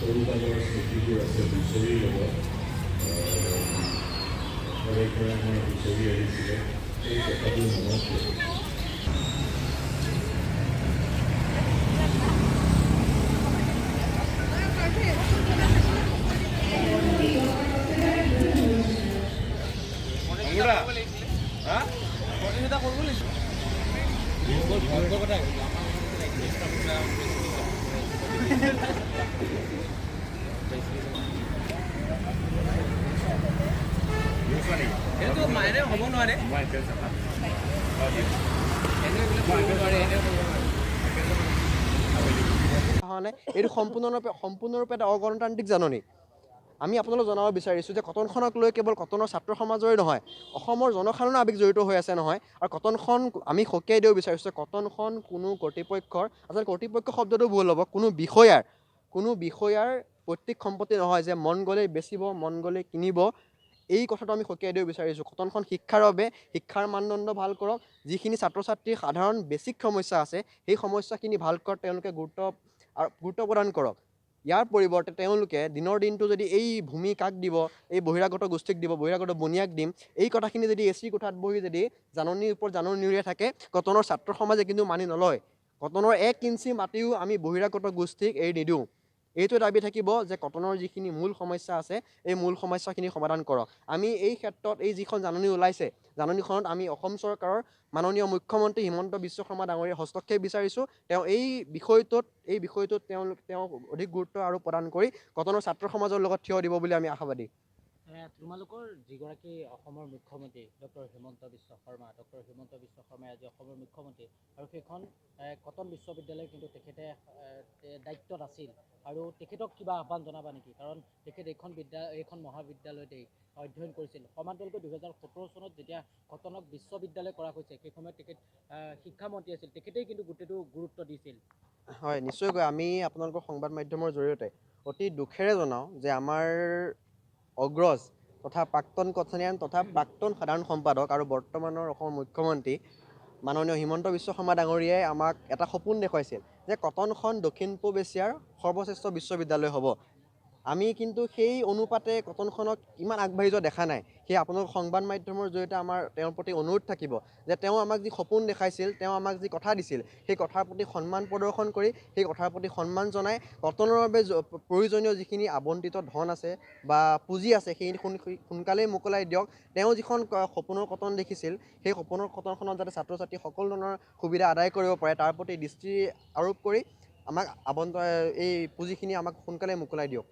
সৰুকালৰ স্মৃতিবোৰ আছে বিচাৰি ল'ব ঘৰে ঘৰে বিচাৰি আহিছিলে সেই কথাবোৰ মনত এইটো সম্পূৰ্ণৰূপে এটা অগণতান্ত্ৰিক জাননী। আমি আপোনালোকক জনাব বিচাৰিছোঁ যে কটনখনক লৈ কেৱল কটনৰ ছাত্ৰ সমাজৰে নহয়, অসমৰ জনসাধাৰণৰ আৱেগ জড়িত হৈ আছে নহয়। আৰু কটনখন আমি সকীয়াই দিব বিচাৰিছোঁ যে কটনখন কোনো কৰ্তৃপক্ষৰ, আচলতে কৰ্তৃপক্ষ শব্দটো ভুল হ'ব, কোনো বিষয়াৰ পৈতৃক সম্পত্তি নহয় যে মন গ'লেই বেচিব, মন গ'লেই কিনিব। এই কথাটো আমি সকীয়াই দিব বিচাৰিছোঁ। কটনখন শিক্ষাৰ বাবে, শিক্ষাৰ মানদণ্ড ভাল কৰক, যিখিনি ছাত্ৰ ছাত্ৰীৰ সাধাৰণ বেছিক সমস্যা আছে সেই সমস্যাখিনি ভাল কৰাত তেওঁলোকে গুৰুত্ব প্ৰদান কৰক। ইয়াৰ পৰিৱৰ্তে তেওঁলোকে দিনৰ দিনটো যদি এই ভূমি কাক দিব, এই বহিৰাগত গোষ্ঠীক দিব, বহিৰাগত বনিয়াক দিম, এই কথাখিনি যদি এচি কোঠাত বহি যদি জাননীৰ ওপৰত জাননী উলিয়াই থাকে, কটনৰ ছাত্ৰ সমাজে কিন্তু মানি নলয়। কটনৰ 1 ইঞ্চি মাটিও আমি বহিৰাগত গোষ্ঠীক এৰি নিদিওঁ। এইটো দাবী থাকিব যে কটনৰ যিখিনি মূল সমস্যা আছে এই মূল সমস্যাখিনি সমাধান কৰক। আমি এই ক্ষেত্ৰত এই যিখন জাননী ওলাইছে, জাননীখনত আমি অসম চৰকাৰৰ মাননীয় মুখ্যমন্ত্ৰী হিমন্ত বিশ্ব শৰ্মা ডাঙৰীয়াৰ হস্তক্ষেপ বিচাৰিছোঁ। তেওঁ এই বিষয়টোত তেওঁ অধিক গুৰুত্ব আৰু প্ৰদান কৰি কটনৰ ছাত্ৰ সমাজৰ লগত থিয় দিব বুলি আমি আশাবাদী। তোমালোকৰ যিগৰাকী অসমৰ মুখ্যমন্ত্ৰী ডক্টৰ হিমন্ত বিশ্ব শৰ্মাই আজি অসমৰ মুখ্যমন্ত্ৰী, আৰু সেইখন কটন বিশ্ববিদ্যালয় কিন্তু তেখেতে দায়িত্বত আছিল, আৰু তেখেতক কিবা আহ্বান জনাবা নেকি? কাৰণ তেখেত এইখন মহাবিদ্যালয়তেই অধ্যয়ন কৰিছিল। সমান্তৰালকৈ 2017 চনত যেতিয়া কটনক বিশ্ববিদ্যালয় কৰা হৈছে, সেই সময়ত তেখেত শিক্ষামন্ত্ৰী আছিল, তেখেতেই কিন্তু গোটেইটো গুৰুত্ব দিছিল। হয়, নিশ্চয়কৈ আমি আপোনালোকৰ সংবাদ মাধ্যমৰ জৰিয়তে অতি দুখেৰে জনাওঁ যে আমাৰ অগ্ৰজ তথা প্ৰাক্তন কথনিয়ান তথা প্ৰাক্তন সাধাৰণ সম্পাদক আৰু বৰ্তমানৰ অসমৰ মুখ্যমন্ত্ৰী মাননীয় হিমন্ত বিশ্ব শৰ্মা ডাঙৰীয়াই আমাক এটা সপোন দেখুৱাইছিল যে কটনখন দক্ষিণ পূব এছিয়াৰ সৰ্বশ্ৰেষ্ঠ বিশ্ববিদ্যালয় হ'ব। আমি কিন্তু সেই অনুপাতে কটনখনক ইমান আগবাঢ়ি যোৱা দেখা নাই। সেই আপোনালোক সংবাদ মাধ্যমৰ জৰিয়তে আমাৰ তেওঁৰ প্ৰতি অনুৰোধ থাকিব যে তেওঁ আমাক যি সপোন দেখাইছিল, তেওঁ আমাক যি কথা দিছিল, সেই কথাৰ প্ৰতি সন্মান প্ৰদৰ্শন কৰি, সেই কথাৰ প্ৰতি সন্মান জনাই কটনৰ বাবে প্ৰয়োজনীয় যিখিনি আবণ্টিত ধন আছে বা পুঁজি আছে সেইখিনি সোনকালেই মোকলাই দিয়ক। তেওঁ যিখন সপোনৰ কটন দেখিছিল, সেই সপোনৰ কটনখনত যাতে ছাত্ৰ ছাত্ৰী সকলো ধৰণৰ সুবিধা আদায় কৰিব পাৰে তাৰ প্ৰতি দৃষ্টি আৰোপ কৰি আমাক এই পুঁজিখিনি আমাক সোনকালে মোকলাই দিয়ক।